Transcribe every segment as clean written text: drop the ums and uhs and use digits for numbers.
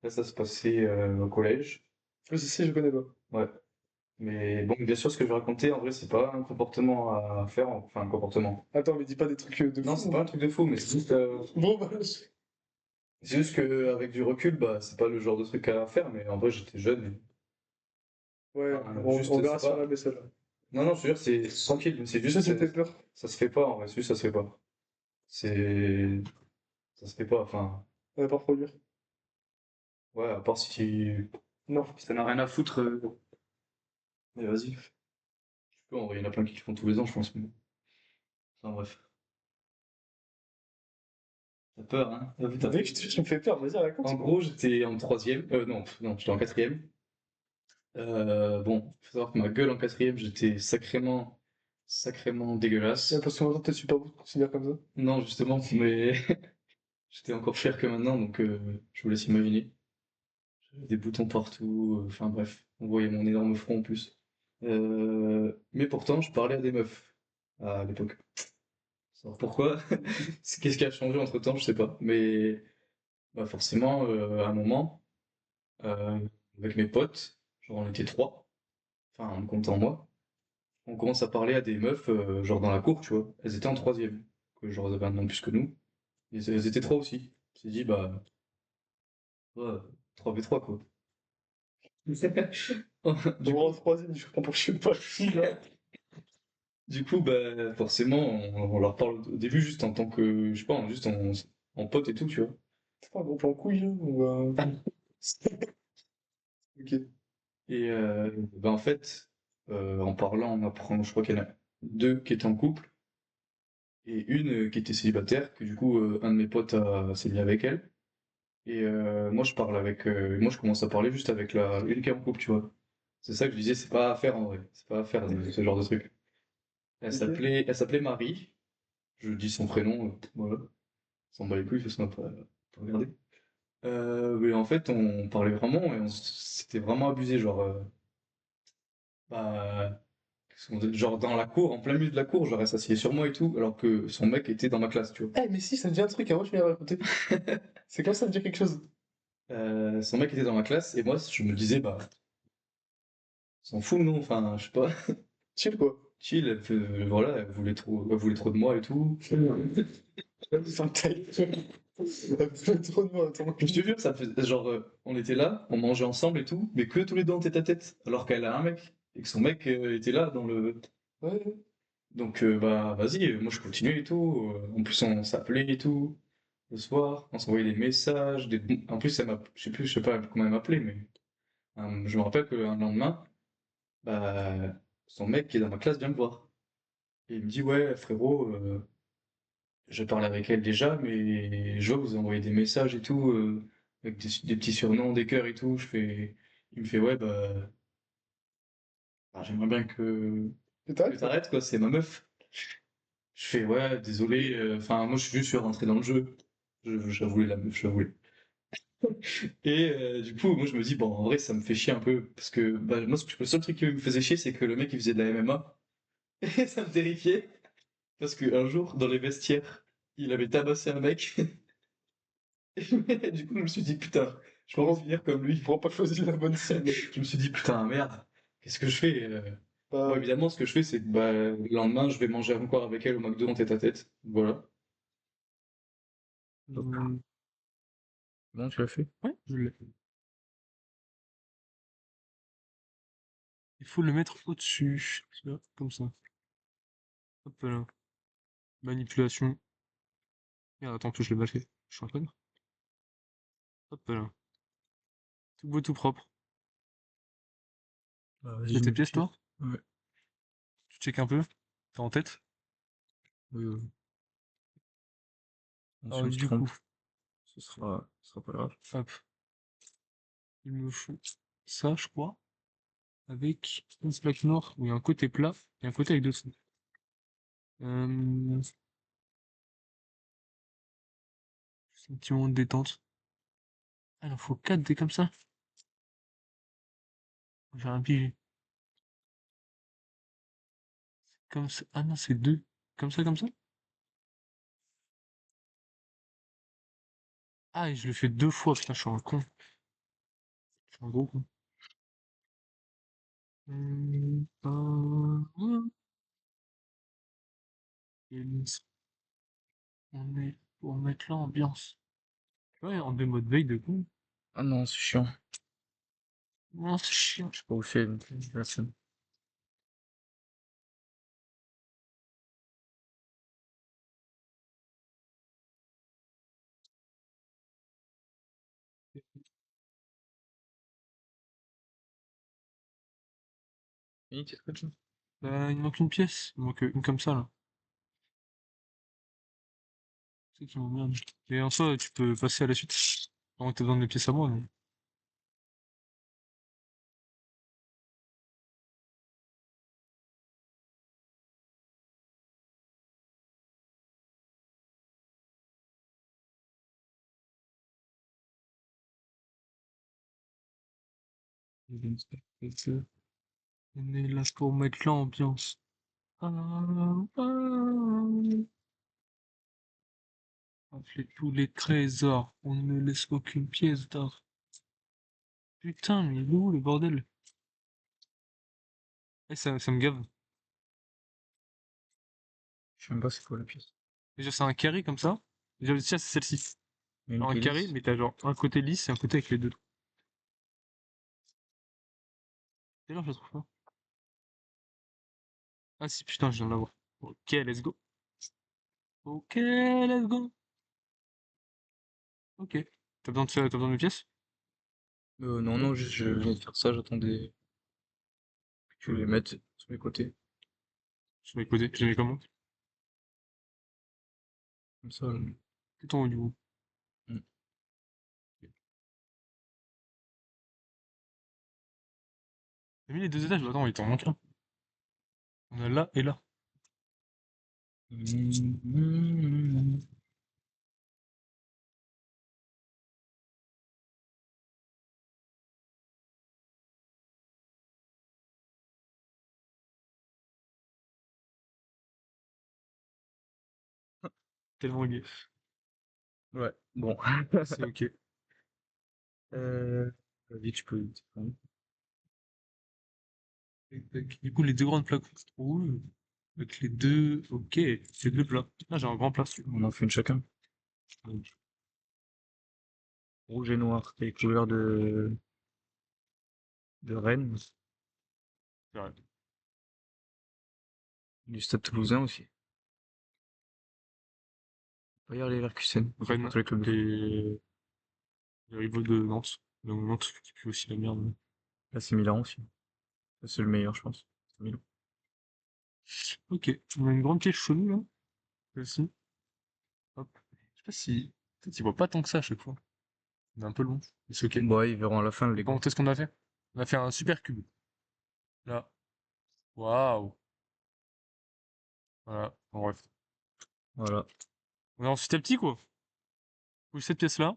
Là, ça se passait au collège. Oui, si, je connais pas. Ouais. Mais bon, bien sûr, ce que je vais raconter, en vrai, c'est pas un comportement à faire, enfin, un comportement. Attends, mais dis pas des trucs de Non, fou c'est non pas un plus. truc de fou, mais Bon, bah, c'est juste que avec du recul, bah, c'est pas le genre de truc à faire, mais en vrai, j'étais jeune. ouais, Enfin, on juste, verra c'est si on pas. la met celle-là. Non, non, je te jure, c'est tranquille, mais c'est Ça, juste, ça fait peur. ça se fait pas, en vrai, c'est juste, ça se fait pas. C'est. Ça se fait pas, enfin. On va pas reproduire. Ouais, à part Non. si t'en as rien à foutre. Mais vas-y. Tu peux, en vrai, il y en a plein qui le font tous les ans, je pense. Enfin, bref. T'as peur, hein? Ah, putain. Dès que tu me fais peur, vas-y, raconte. En gros, j'étais en troisième. Non, non, j'étais en quatrième. Bon, faut savoir que ma gueule en quatrième, j'étais sacrément Ouais, dégueulasse. parce que maintenant, t'es super beau, considère comme ça. Non, justement, mais j'étais encore pire que maintenant, donc je vous laisse imaginer. J'avais des boutons partout, enfin bref, on voyait mon énorme front en plus. Mais pourtant, je parlais à des meufs à l'époque. Savoir pourquoi? Qu'est-ce qui a changé entre-temps, je sais pas. Mais bah, forcément, à un moment, euh, avec mes potes, genre on était trois, enfin en me comptant moi, on commence à parler à des meufs, genre dans la cour, tu vois. Elles étaient en troisième, que genre elles avaient un an de plus que nous. Et elles étaient trois aussi. On s'est dit, bah, ouais, 3v3 quoi. On Du va en coup, troisième, je comprends pas, je sais pas qui, là. du coup, bah, forcément, on leur parle au début juste en tant que, je sais pas, juste en pote et tout, tu vois. C'est pas un gros plan couille, là, ou Ok. Et bah, en fait, en parlant, on apprend, je crois qu'il y en a deux qui étaient en couple et une qui était célibataire, que du coup, un de mes potes s'est mis avec elle. Et moi, moi, je commence à parler juste avec une qui est en couple, tu vois. C'est ça que je disais, c'est pas à faire en vrai. C'est pas à faire ce genre de truc. Ok. Elle s'appelait Marie. Je dis son prénom, voilà. S'en bat les couilles, parce qu'on n'a pas regardé. Mais en fait, on parlait vraiment et c'était vraiment abusé, genre, bah, genre dans la cour, en plein milieu de la cour, genre elle s'asseyait sur moi et tout, alors que son mec était dans ma classe, tu vois. Eh, mais si, ça me dit un truc, avant, je viens de raconter. C'est comme ça me dit quelque chose. Son mec était dans ma classe et moi, je me disais, bah, s'en fout, non? Enfin, je sais pas, Chill, quoi. chill, voilà, elle voulait trop de moi et tout. Enfin, taille. Elle fait trop de moi, attends. Je te jure, ça fait, genre, on était là, on mangeait ensemble et tout, mais que tous les deux en tête à tête, alors qu'elle a un mec, et que son mec était là dans le. Ouais, ouais. Donc, bah, vas-y, moi je continue et tout. En plus, on s'appelait et tout, le soir, on s'envoyait des messages. En plus, je sais pas comment elle m'appelait, mais je me rappelle qu'un lendemain, bah, son mec qui est dans ma classe vient me voir. Et il me dit, ouais, frérot, je parle avec elle déjà, mais je vois que vous envoyez des messages et tout, avec des petits surnoms, des cœurs et tout. Il me fait, ouais, bah, j'aimerais bien Et que t'arrêtes, quoi. t'arrêtes, quoi, c'est ma meuf. Je fais, ouais, désolé, enfin, moi, je suis rentré dans le jeu. J'avouais la meuf, j'avouais. Et du coup, moi, je me dis, bon, en vrai, ça me fait chier un peu, parce que, bah, moi, le seul truc qui me faisait chier, c'est que le mec, il faisait de la MMA, et ça me terrifiait, parce qu'un jour, dans les vestiaires, il avait tabassé un mec, et du coup, je me suis dit, putain, je pas envie de Vraiment, finir comme lui. vraiment pas choisi la bonne cible. Je me suis dit, putain, merde, qu'est-ce que je fais Bon, Bah, évidemment, ce que je fais, c'est que bah, le lendemain, je vais manger encore avec elle au McDo en tête à tête. Voilà. Bon, tu l'as fait? ouais, je l'ai. Il faut le mettre au-dessus. Tu vois, comme ça. Hop là. Manipulation. Merde, attends, je l'ai mal fait. Je suis en train. Hop là. Tout beau, tout propre. Bah, Tu vas-y, fais je tes mets le pièces, tir. toi? Ouais. Tu check un peu? T'es en tête? Oui, oui. Bon, si Alors, on se du trompe, coup, ce sera pas grave. hop. Il me faut ça, je crois. Avec une plaque noire où il y a un côté plat et un côté avec deux trous. Euh, juste un petit moment de détente. Ah, il en faut 4 des comme ça. J'ai un pige. Comme ça. Ah non, c'est deux. Comme ça, comme ça? Ah, et je le fais deux fois, putain, je suis un con. En gros, quoi. Et on est pour mettre l'ambiance. Ouais, en deux modes veille de coup. Ah non, c'est chiant. Non, c'est chiant. Je sais pas où c'est la scène. Oui, c'est quoi ça? Bah, il manque une pièce. Il manque une comme ça, là. C'est ça qui m'emmerde. Et en soi, tu peux passer à la suite. On te donne les pièces à moi, mais... On est là pour mettre l'ambiance. Ah, ah. Rafler tous les trésors. On ne laisse aucune pièce d'or. Putain, mais il est où le bordel? Eh, ça me gave. Je sais même pas c'est quoi la pièce. Déjà, c'est un carré comme ça. Déjà, le tien, c'est celle-ci. Il y a une Alors, un qui est carré, lisse. mais t'as genre un côté lisse et un côté avec les deux. D'ailleurs, je la trouve pas. Ah si, putain, je viens de l'avoir. Ok, let's go. Ok, let's go. Ok. T'as besoin de pièces? Non, non, juste je viens de faire ça, j'attendais que tu les mettes sur les côtés. Sur les côtés. Je les mets comment? Comme ça. Tout en haut du coup. Mm. T'as mis les deux étages? Attends, il t'en manque un. On a là et là. Tellement gay. Ouais, bon. C'est ok. Vas-y, tu peux. Tac, tac. Du coup, les deux grandes plaques rouges. Avec les deux. Ok. C'est deux plats. Là, j'ai un grand plat. On en fait une chacun. Rouge et noir, les couleurs de Rennes, C'est vrai. du Stade Toulousain aussi. Regarde les Leverkusen Rennes contre les clubs de foot. et les rivaux de Nantes. Donc Nantes qui pue aussi la merde. Là, c'est Milan aussi. Ça, c'est le meilleur, je pense. C'est Milan. Ok. On a une grande pièce chelou là. Celle-ci. Hop. Je sais pas si. Peut-être il voit pas tant que ça à chaque fois. On est un peu long. Mais c'est ok. Bon, ouais, ils verront à la fin le Donc, Lego. qu'est-ce qu'on a fait? On a fait un super cube. Là. Waouh. Voilà. En bref. Voilà. On est ensuite à petit quoi. Pour cette pièce-là,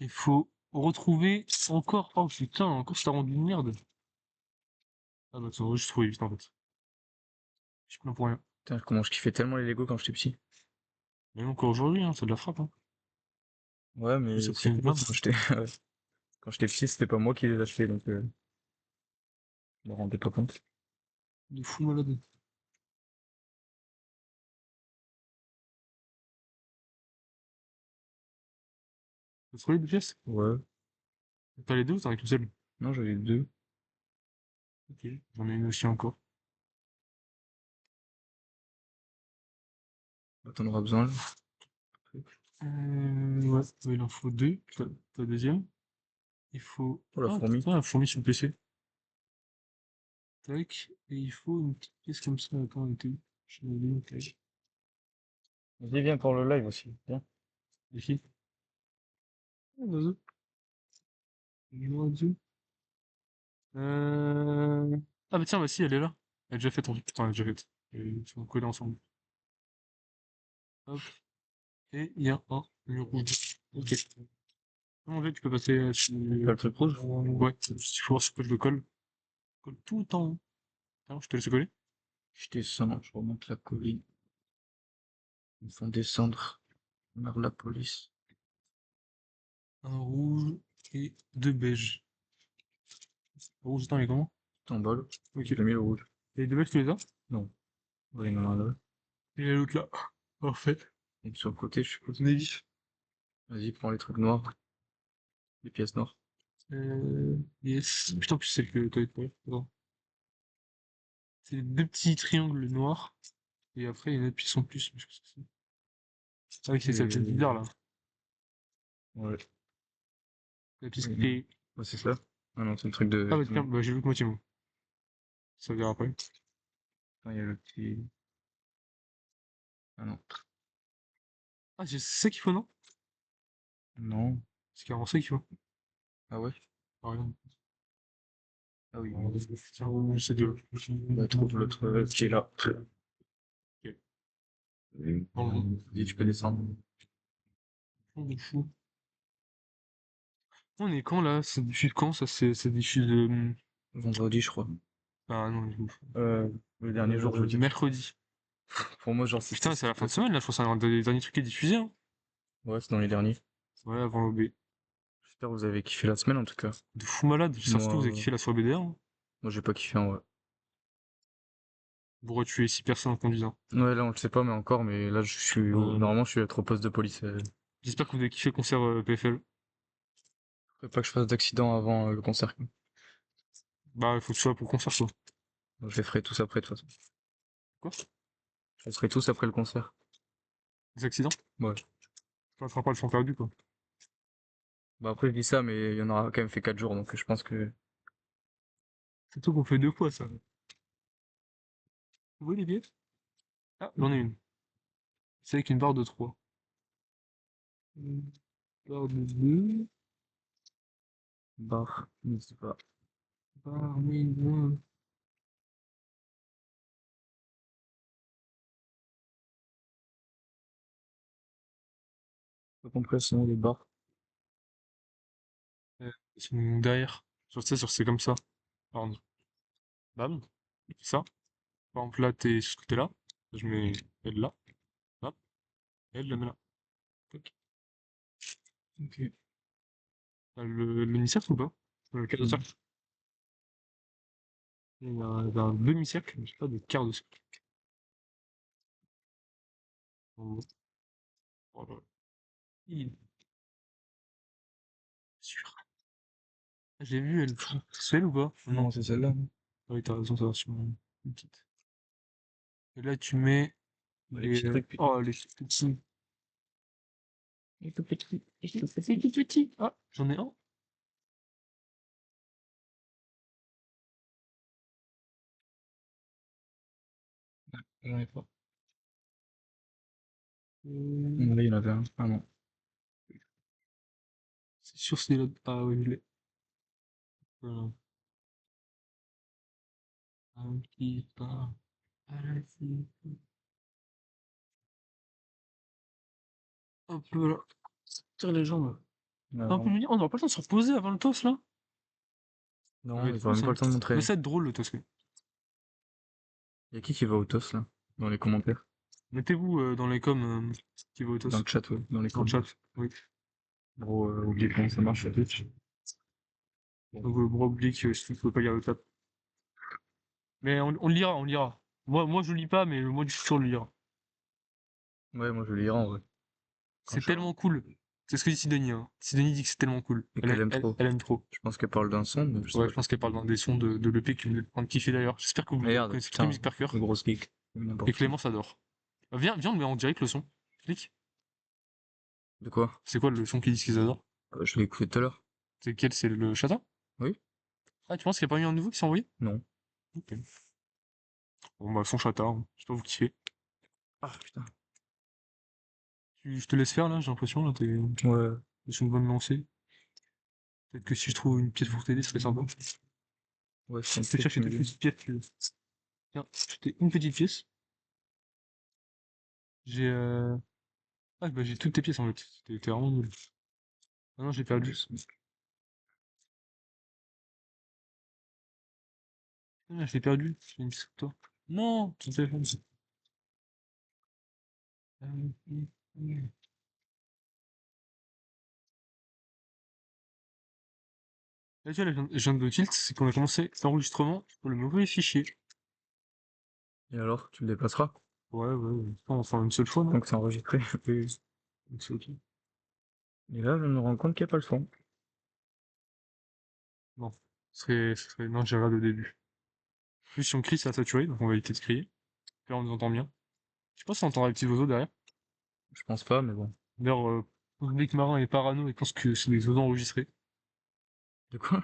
il faut retrouver encore. Oh putain, encore ça rendu une merde. Ah bah, ça aurait juste trouvé vite en fait. Je suis plein pour rien. Putain, comment je kiffais tellement les Lego quand j'étais petit. Même encore aujourd'hui, hein, ça de la frappe. Hein. Ouais, Mais ça mais coûte c'est une blinde. quand j'étais ouais. Quand j'étais petit, c'était pas moi qui les achetais, donc je me rendais pas compte. De fou malade. T'as trouvé les deux pièces? Ouais. T'as les deux ou t'en as qu'une seule? Non, j'avais deux. Ok. J'en ai une aussi encore. Bah, t'en auras besoin là. Ouais, ouais, il en faut deux. Ta deuxième. Il faut. Pour la Ah fourmi. putain, la fourmi sur le PC. Tac. Et il faut une petite pièce comme ça. Attends, elle était où? Je l'avais mis, tac. Vas-y, viens pour le live aussi. Viens. Ici. Ah, l'oiseau. L'oiseau. Euh... Ah bah tiens, bah si, elle est là. Elle a déjà fait ton truc. Putain, elle a déjà fait. Ils sont collés ensemble. Hop. Et il y a un mur rouge. Ok. En fait, tu peux passer sur... T'as le truc rouge? Ouais, il faut voir sur quoi je le colle. Colle tout en haut. Attends, je te laisse coller. Je descends, je remonte la colline. Ils font descendre vers la police. Un rouge et deux beiges. Rouge, attends, mais comment? Tout en bas, là. Ok. J'ai mis le rouge. Et de base, tu les as? Non. Ouais, il y en a un là. Et l'autre là. Parfait. Et sur le côté, je suppose. Navy. Vas-y, prends les trucs noirs. Les pièces noires. Yes. Putain, en plus, c'est que t'as ouais, attends. C'est deux petits triangles noirs. Et après, il y a une autre pièce en plus. Mais je sais pas ce que c'est. Ah oui, c'est ça, la pièce bizarre là. Ouais. La pièce Oui. qui. Ouais, c'est ça. Ah non, c'est le truc de. Ah bah tiens, bah, j'ai vu que moitié moi. Ça verra après. Ah, il y a le petit. Ah non. Ah, c'est ça qu'il faut, non? Non. C'est carrément ça qu'il faut. Ah ouais? Ah, rien. Ah oui. Tiens, c'est deux. Bah, trouve l'autre qui est là. Ok. Bon, Dis, tu peux descendre. on est fou. On est quand là? C'est diffuse quand ça? C'est diffuse de. Vendredi, je crois. Ah non, je ouf. Le dernier jour, je veux dire. Mercredi. Pour moi, genre, Putain, c'est la fin de semaine là, je pense que c'est un des derniers trucs qui est diffusé. Hein. Ouais, c'est dans les derniers. Ouais, avant l'OB. J'espère que vous avez kiffé la semaine, en tout cas. De fou malade. J'espère surtout que vous avez Moi, kiffé la soirée BDR. Hein. moi, j'ai pas kiffé, en vrai. Pour tuer 6 personnes en conduisant. Ouais, là, on le sait pas, mais encore, mais là, je suis, normalement, je suis à trop poste de police. J'espère que vous avez kiffé le concert PFL. Faudrait pas que je fasse d'accident avant le concert. Bah, il faut que tu sois pour le concert, quoi. Je les ferai tous après, de toute façon. Quoi? Je les ferai tous après le concert. Des accidents? Ouais. Ça fera pas le champ perdu, quoi. Bah après, je dis ça, mais il y en aura quand même fait 4 jours, donc je pense que... C'est tout qu'on fait deux fois, ça. Vous voyez les billets? Ah, j'en ai une. C'est avec une barre de 3. Une barre de 2. Bah, je sais pas. Barre, oui, non. Pas compris, sinon les barres. Ils sont derrière. Sur ça, sur c'est comme ça. Pardon. Bam. Ça. Par exemple, là, t'es sur ce côté-là. Je mets elle là. Hop. Elle, je la mets là. Tac. Ok. Le demi-cercle ou pas? Le quart de cercle. Il y a un demi-cercle, mais j'ai pas de quart de cercle. Bon, voilà. Il- Sûr. J'ai vu, elle. C'est elle ou pas? Non, c'est celle-là. Ah oui, t'as raison, ça va sur une petite. Et là, tu mets Bah, les les. petits trucs. Oh, les petits. Les tout petits. Les tout petits. Ah, j'en ai un. J'en ai pas. Euh, Là, il y en avait un. Ah non. C'est sûr, c'est là. Ah oui, je l'ai. Voilà. Un qui part à la vie. Hop là. Tire les jambes. Ah, Un peu, on n'aura pas le temps de se reposer avant le toss là? Ça va non, être ils fou auront même ça. pas le temps de Mais montrer. ça va être drôle le toss. Y a qui va au TOS, là? Dans les commentaires. Mettez-vous dans les coms qui va au Dans toss. le chat, ouais. Dans les Dans le commentaires. chat. Oui. Gros, oubliez comment ça marche sur Twitch. Donc, bras oblique, si vous pouvez pas lire le chat. Mais on le lira, on le lira. Moi, je lis pas, mais moi, du futur, le lira. Ouais, moi je le lirai en vrai. Quand C'est je... tellement cool. C'est ce que dit Sidonie. Hein. Sidonie dit que c'est tellement cool. Et qu'elle aime trop. Elle aime trop. Je pense qu'elle parle d'un son, mais je sais Ouais, pas. je pense qu'elle parle d'un des sons de l'EP qui me prend de kiffer d'ailleurs. J'espère que vous Regarde, connaissez toutes les putain, musiques par cœur. le gros geek. Et N'importe qui. Clémence adore. Viens, on met en direct le son. Clique. De quoi? C'est quoi le son qu'ils disent qu'ils adorent? Je l'ai écouté tout à l'heure. C'est quel? C'est le chata? Oui? Ah, tu penses qu'il n'y a pas eu un nouveau qui s'est envoyé? Non. Ok. Bon, bah, son chata, hein. Je sais pas vous kiffer. Ah putain. Je te laisse faire là, j'ai l'impression. Là, Ouais. t'es sur une bonne lancée. Peut-être que si je trouve une pièce pour t'aider, ce serait sympa. Ouais, Je c'est vais chercher une petite pièce. Tiens, j'ai une petite pièce. J'ai Ah, bah, j'ai toutes tes pièces en fait. T'es vraiment nul. Ah non, j'ai perdu. Ah, je l'ai perdu. J'ai une pièce pour toi. Non, ton téléphone. Ah. Là, tu vois, là, je viens de tilt, c'est qu'on a commencé l'enregistrement sur le mauvais fichier. Et alors, tu le dépasseras? Ouais. Enfin, une seule fois, non? Donc c'est enregistré. Oui. Donc c'est ok. Et là, je me rends compte qu'il n'y a pas le son. Non. Non, j'ai regardé au début. En plus, si on crie, ça a saturé, donc on va éviter de crier. Puis là, on nous entend bien. Je sais pas si on entend les petits oiseaux derrière. Je pense pas, mais bon. D'ailleurs, le public marin est parano et pense que c'est des oiseaux enregistrés. De quoi?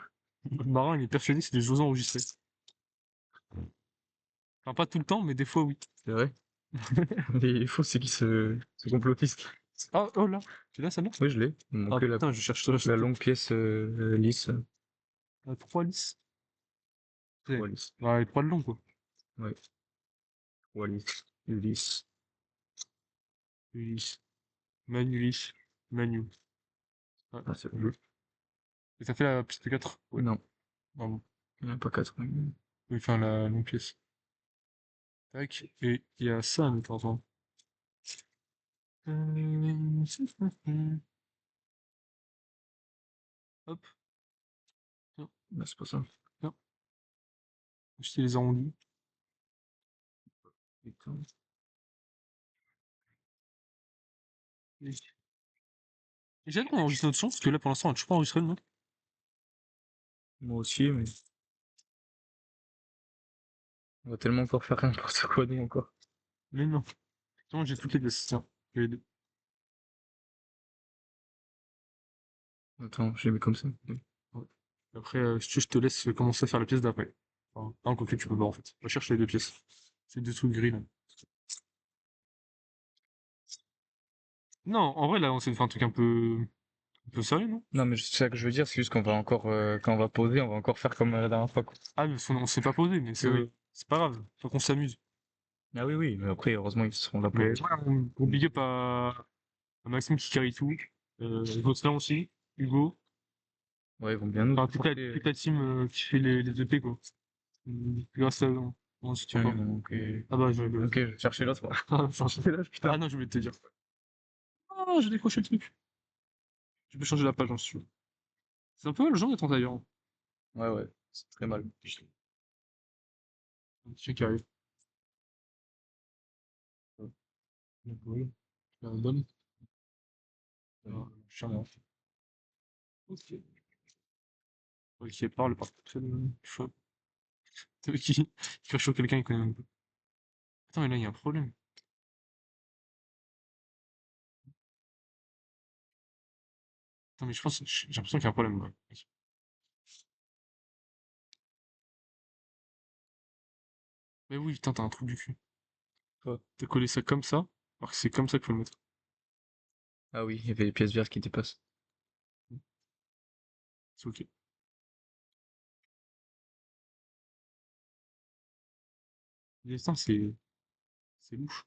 Le marin, il est persuadé que c'est des oiseaux enregistrés. Enfin, pas tout le temps, mais des fois, oui. C'est vrai? Les faux, c'est qui se complotiste? Ah, oh là! Tu l'as, celle-là? Oui, je l'ai. Il me Ah manquait putain, je cherche ça. la longue pièce lisse. 3 lisses. Ouais, Trois lisses. ouais, les 3 de long, quoi. Ouais, trois lisses. Lisse. Ulysse. Manu. Manu. Ouais. Ah, c'est le jeu. Et ça fait la piste 4. Ouais. Non, Pardon. il n'y en a pas quatre. Oui, enfin, la longue pièce. Tac. Et il y a ça à mettre en Hop. Tiens, Bah, c'est pas ça. tiens. Acheter les arrondis. Putain. Et j'ai hâte qu'on enregistre notre son, parce que là, pour l'instant, on a toujours pas enregistré le nôtre. Moi aussi, mais on va tellement encore faire n'importe quoi, nous, encore. Mais non. Tiens, j'ai toutes les pièces. Tiens. J'ai les deux. Attends, je les mets comme ça. Oui. Ouais. Après, si tu veux, je te laisse commencer à faire la pièce d'après. Enfin, non, quoi que tu peux pas, en fait. Va chercher les deux pièces. C'est deux trucs gris, là. Non, en vrai, là, on s'est fait un truc un peu sérieux, non? Non, mais c'est ça que je veux dire, c'est juste qu'on va encore, quand on va poser, on va encore faire comme la dernière fois, quoi. Ah, mais on s'est pas posé, mais Oui, oui. c'est pas grave. Faut qu'on s'amuse. Ah oui, oui, mais après, heureusement, ils seront là pour. Mais voilà, gros big up à Maxime qui carry tout. Gosselin aussi. Hugo. Ouais, ils vont bien nous Enfin, supporter. toute la team qui fait les EP, quoi. Grâce à eux, on se tient Ouais, pas. donc, Ah bah, ok, je cherchais l'autre. Ah, j'ai changé là, putain. Ah non, je voulais te dire. Ah, j'ai décroché le truc. Je peux changer la page, hein, si tu veux. C'est un peu le genre d'être en tailleur. Ouais, ouais, c'est très mal. Un petit qui arrive. Donc, oui. Un bon. Charmant. Ok. Ok, parle par chaud. Qui fait chaud quelqu'un, il connaît même pas. Attends, mais là, il y a un problème. Attends, mais je pense, j'ai l'impression qu'il y a un problème, ouais. Mais oui, putain, t'as un trou du cul. Quoi? T'as collé ça comme ça, alors que c'est comme ça qu'il faut le mettre. Ah oui, il y avait les pièces vertes qui dépassent. C'est ok. Mais putain, c'est louche.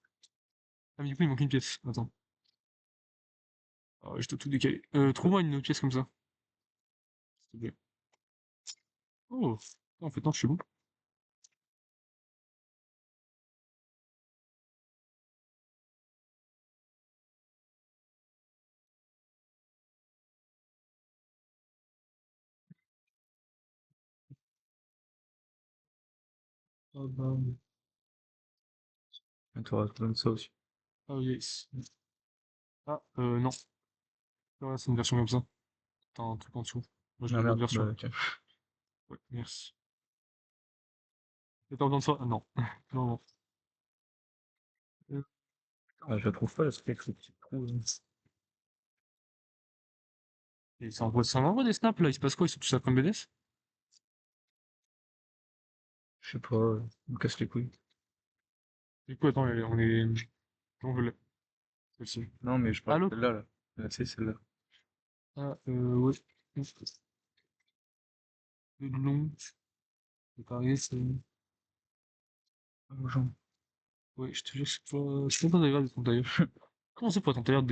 Ah, mais du coup, il manque une pièce. Attends. Ah, ouais, je dois tout décaler. Trouve-moi une autre pièce comme ça, s'il te plaît. Oh, en fait, non, je suis bon. Ah, bah, Et toi, tu donnes ça aussi. ah, yes. Ah, non. Ouais, c'est une version comme ça. T'as un truc en dessous. Moi, j'ai Ah une autre merde, version. bah tiens. Ouais, merci. Et t'as besoin de ça? Ah, non. Non, non. Euh, Ah, je la trouve pas, la spec, ce petit trou. Et ça envoie des snaps, là. Il se passe quoi? Ils sont tous à comme BDS? Je sais pas, on me casse les couilles. Du coup, attends, on est... On veut celle-ci. Non, mais je parle de Allô? celle-là, là. Là, c'est celle-là. Ah, ouais. Le long. C'est pareil, c'est... Aux gens. Ouais, je te jure, c'est pas agréable ton tailleur. Comment c'est pour être en tailleur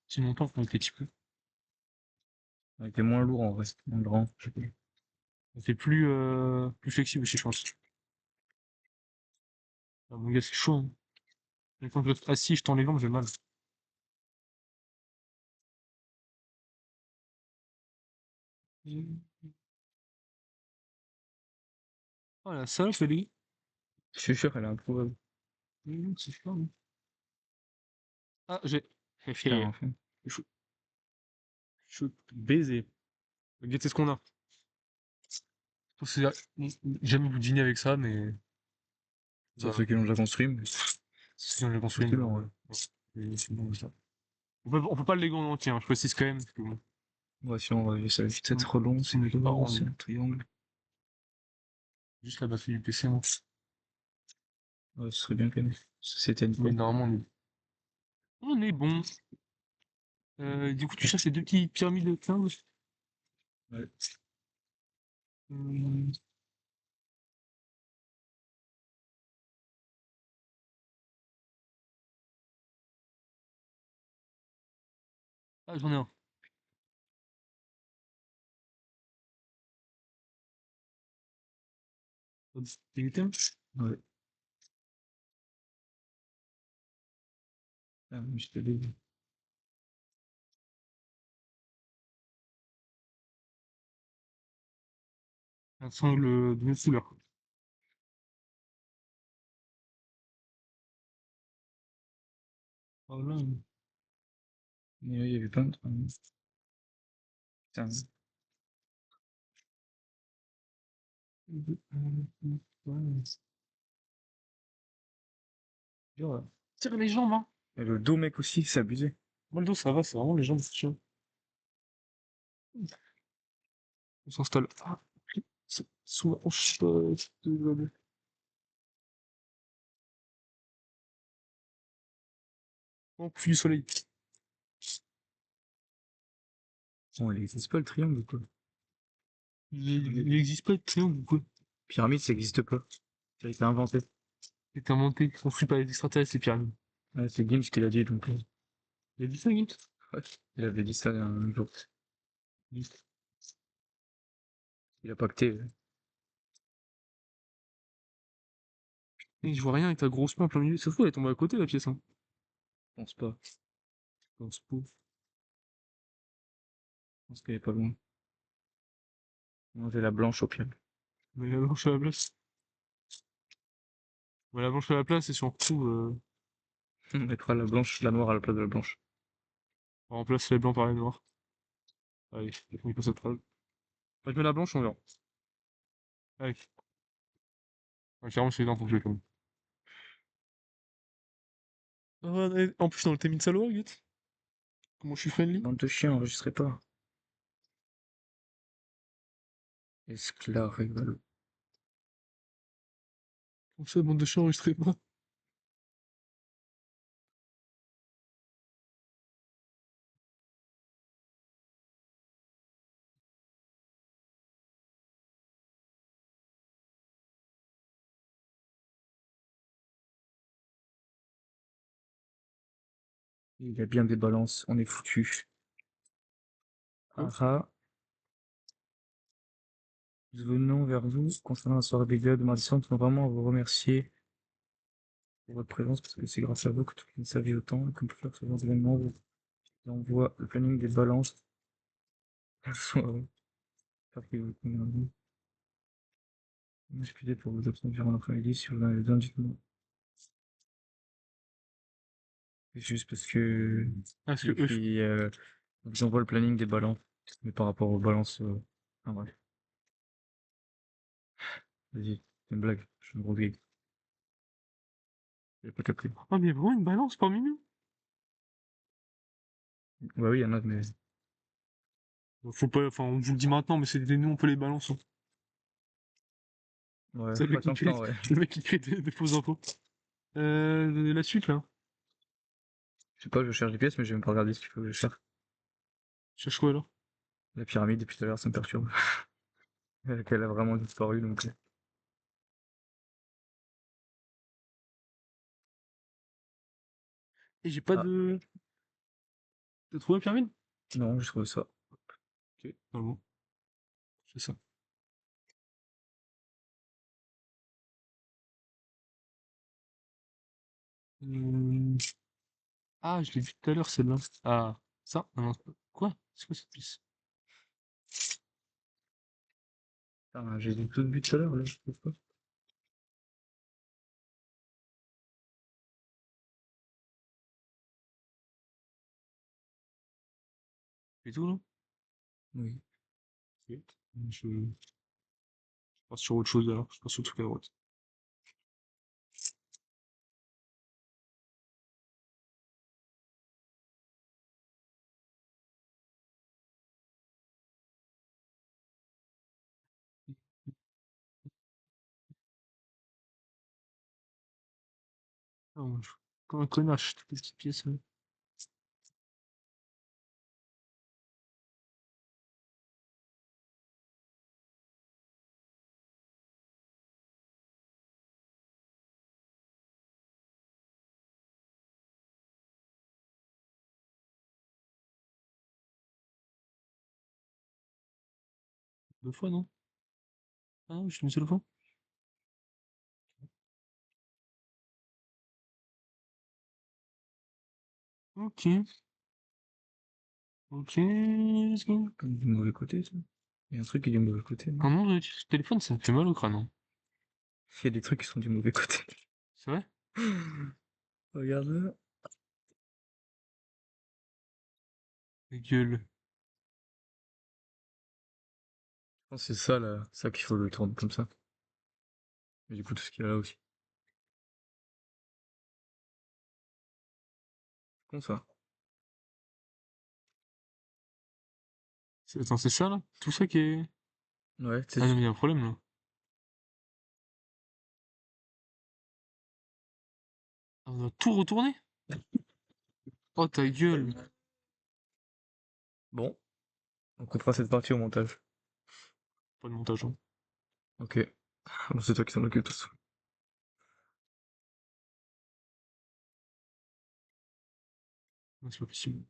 si longtemps qu'on était petit peu? On était moins lourd en vrai, moins grand, je sais pas. C'est plus flexible aussi, je pense. Ah, mon gars, c'est chaud, hein. Et quand je reste assis, je tends les jambes, j'ai mal. Oh la salope, elle est. Je suis sûr, elle est improuvable. C'est fort, hein. Ah, j'ai. Putain, enfin. Je je vais te baiser. Regardez ce qu'on a. Jamais vous dîner avec ça, mais. Sauf Bah, ceux qui l'ont déjà construit, mais si on l'a construit, c'est long, ouais. ouais. C'est bon, ça. On peut pas le Lego en entier, hein, je précise quand même. Parce que bon, Ouais, sinon, ça va vite on- être long, c'est on est pas c'est rond. un triangle. Juste la batterie du PC, moi. Ouais, ce serait bien quand même. C'était une Mais fois. normalement, on est bon. Du coup, tu cherches ces deux petites pyramides de 15. Ouais. Hum, Ah, j'en ai un. T'as goûté un? Ouais. Ah, mais je te l'ai dit. Un sangle de couleur. Oh là. Mais il y avait plein de trucs. Putain, dur, là. Tire les jambes, hein. Et le dos, mec, aussi, c'est abusé. Moi, le dos, ça va, c'est vraiment les jambes, c'est chiant. On s'installe. Ah, sous la hanche, au coucher du soleil. Bon, il existe pas le triangle, ou quoi. Il n'existe pas de triangle ou quoi? Pyramide, ça existe pas. Ça a été inventé. C'est inventé, construit par les extraterrestres, les pyramides. Ouais, c'est Gims qui l'a dit, donc. Il a dit ça, Gims? Ouais. Il avait dit ça un jour. Il a pacté. Et je vois rien avec ta grosse main en plein milieu. C'est fou, elle est tombée à côté, la pièce, hein. Je pense pas. Je pense pas. Je pense qu'elle est pas loin. Moi, j'ai la blanche au pire. Mais la blanche à la place. Mais la blanche à la place, et surtout, On mettra la blanche, la noire à la place de la blanche. on remplace les blancs par les noirs. Allez, on peut cette phrase. Je mets la blanche, on verra. Allez. Ouais, clairement, c'est dans ton jeu, quand même. Ah, ouais, en plus, dans le thème Salo, regarde. Comment je suis friendly? Bande de chiens, enregistrez pas. Esclave rigolo. Comme ça, bande de chiens, enregistrez pas. Il y a bien des balances, on est foutu. Quoi? Ah, nous venons vers vous concernant la soirée des gars de mardi soir. Nous tenons vraiment à vous remercier pour votre présence parce que c'est grâce à vous que tout le monde savait autant et qu'on peut faire ce genre d'événement. Vous envoie le planning des balances. La soirée. J'espère que vous conviendrez. Excusez pour vous absenter durant l'après-midi si vous en avez besoin, dites-moi. C'est juste parce que Parce il que eux, écrit, on vous envoie le planning des balances. Mais par rapport aux balances, enfin bref, vas-y, c'est une blague, je me brouille. J'ai pas capté. oh, mais vraiment une balance parmi nous. Bah oui, il y en a, mais Faut pas, enfin, on vous le dit maintenant, mais c'était nous, on peut les balancer. ouais, C'est le pas mec qui tant que crée, temps, ouais. le mec qui crée des fausses infos. La suite, là. Je sais pas, je cherche des pièces, mais j'ai même pas regardé ce qu'il faut que je cherche. Cherche quoi, là? La pyramide, depuis tout à l'heure, ça me perturbe. Qu'elle a vraiment disparu, donc. Et j'ai pas Ah, de... T'as trouvé la pyramide? non, je trouve ça. Ok, ah bon, c'est ça. Hum, Ah, je l'ai vu tout à l'heure, celle-là. Ah, ça? Ah non, quoi? C'est quoi cette pièce? Putain, j'ai tout vu tout à l'heure, là, je trouve pas. Et tout, là? Oui. Ok. Je passe sur autre chose, alors. Je passe sur le truc à droite. Ah, moi, comme un connard, je toutes les petites pièces, là. Deux fois, non? Ah non, juste une seule fois? Ok. Ok, let's go. Comme du mauvais côté, ça. Il y a un truc qui est du mauvais côté, non? Un nom de téléphone, ça me fait mal au crâne, hein. Il y a des trucs qui sont du mauvais côté. C'est vrai? Regarde là. La gueule. Je pense que c'est ça, là. Ça qu'il faut le tourner comme ça. Et du coup, tout ce qu'il y a là aussi. Comme ça. Attends, c'est ça, là? Tout ça qui est... Ouais, Ah non, mais il y a un problème, là. Ah, on doit tout retourner? Oh, ta gueule. bon. On coupera cette partie au montage. Pas de montage, hein. Ok. Bon, c'est toi qui t'en occupe tout ça. Non, c'est pas possible.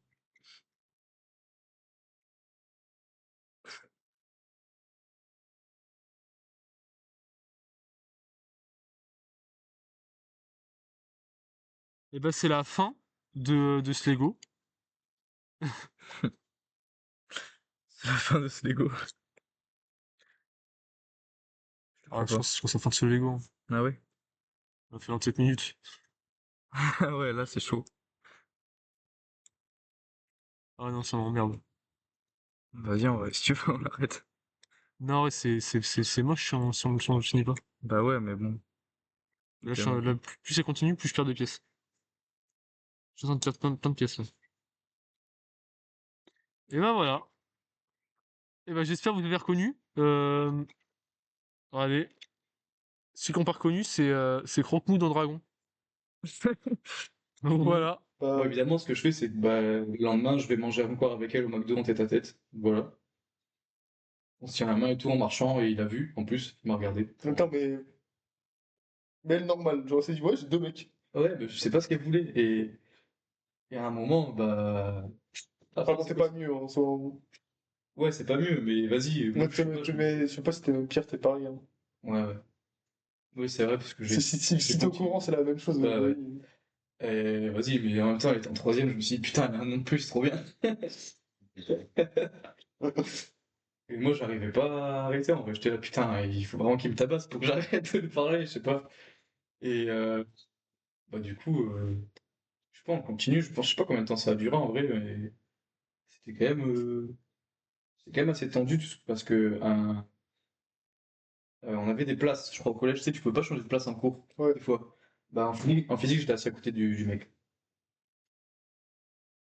Et bah, c'est la fin de ce Lego. C'est la fin de ce Lego. Je Ah, crois pas. je pense que c'est la fin de ce Lego, hein. Ah ouais? On a fait 27 minutes. Ah ouais, là, c'est chaud. Ah non, ça m'emmerde. Vas-y, si tu veux, on l'arrête. Non, ouais, c'est moche si on le finit pas. Bah ouais, mais bon. Là, Tellement. là, plus ça continue, plus je perds des pièces. Je suis en train de perdre plein de pièces, là. Et ben voilà. Et ben j'espère que vous avez reconnu. Allez. Celui qu'on pas reconnu, c'est Croque-Mou dans Dragon. Donc voilà. Moi, évidemment, ce que je fais, c'est que bah, le lendemain, je vais manger encore avec elle au McDo en tête à tête. Voilà. On se tient la main et tout en marchant, et il a vu, en plus, il m'a regardé. Attends, mais elle normale, genre c'est dit, ouais, j'ai deux mecs. Ouais, mais je sais pas ce qu'elle voulait. Et à un moment, bah. Ah, Enfin, bon, c'est c'est quoi pas mieux en soi. Ouais, c'est pas mieux, mais vas-y. Moi, Moi, je sais pas. je sais pas si t'es même pire, t'es pareil, hein. Ouais, ouais. Oui, c'est vrai, parce que j'ai. Si t'es au continué. courant, c'est la même chose. Ouais, ouais. Oui. Et vas-y, mais en même temps, elle était en troisième, je me suis dit, putain, elle a un nom de plus, trop bien. Et moi, j'arrivais pas à arrêter, en vrai. J'étais là, putain, il faut vraiment qu'il me tabasse pour que j'arrête de lui parler, je sais pas. Et bah, du coup, je sais pas, on continue. Je sais pas combien de temps ça a duré en vrai, mais c'était c'était quand même assez tendu, parce que on avait des places, je crois, au collège, tu sais, tu peux pas changer de place en cours, Ouais. des fois. Bah, en physique, j'étais assis à côté du mec.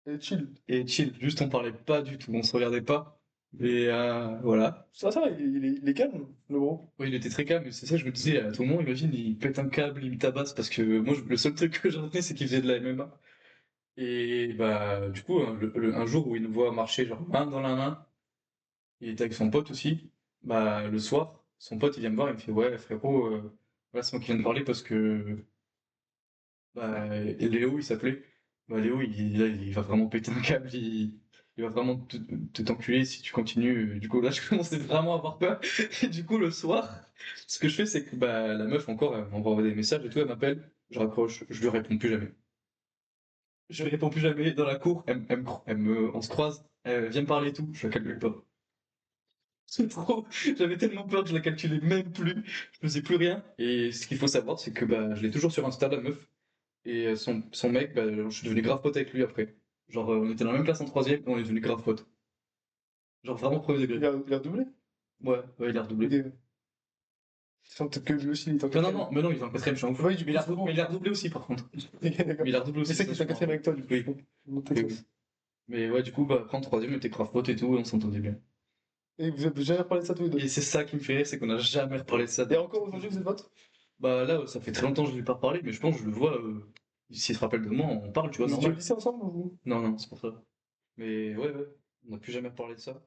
Et chill. Et chill, juste on parlait pas du tout, on se regardait pas. Et voilà. Ça, il est calme, le gros. Oui, il était très calme, mais c'est ça, je me disais, à tout moment, imagine, il pète un câble, il me tabasse, parce que moi, le seul truc que j'en retenais, c'est qu'il faisait de la MMA. Et bah, du coup, un jour où il nous voit marcher, genre, main dans la main, il était avec son pote aussi, bah, le soir, son pote, il vient me voir, il me fait, ouais, frérot, voilà, c'est moi qui viens de parler parce que, bah, et Léo, il s'appelait. Bah, Léo, là, il va vraiment péter un câble, il va vraiment t'enculer si tu continues. Du coup, là, je commençais vraiment à avoir peur. Et du coup, le soir, ce que je fais, c'est que bah, la meuf, encore, elle m'envoie des messages et tout, elle m'appelle, je raccroche, je lui réponds plus jamais. Je lui réponds plus jamais dans la cour, on se croise, elle vient me parler et tout, je la calcule pas. C'est trop, j'avais tellement peur que je la calculais même plus, je faisais plus rien. Et ce qu'il faut savoir, c'est que bah, je l'ai toujours sur Insta, la meuf. Et son mec, bah, je suis devenu grave pote avec lui après. Genre, on était dans la même classe en troisième, et on est devenu grave pote. Genre vraiment premier degré. Il a redoublé? Ouais, il a redoublé. Ok. Sinon, peut-être que lui aussi, il est en Non, quatrième. mais non, il est en quatrième, je suis en ouf. Ouais, du Mais coup, il a redoublé aussi, par contre. Ok, d'accord. Mais il a redoublé aussi. Mais c'est qu'il est en quatrième avec toi, du coup. Oui. Mon Oui, Texas. oui. Mais ouais, du coup, bah, après en troisième, on était grave potes et tout, et on s'entendait bien. Et vous avez jamais parlé de ça tous les deux? Et c'est ça qui me fait rire, c'est qu'on a jamais reparlé de ça. Et encore aujourd'hui, vous êtes potes? Bah là, ça fait très longtemps que je lui ai pas reparlé, mais je pense que je le vois, s'il se rappelle de moi, on parle, tu vois, Vous étiez au normal. lycée ensemble ou? Non, c'est pour ça. Mais ouais, on n'a plus jamais reparlé de ça.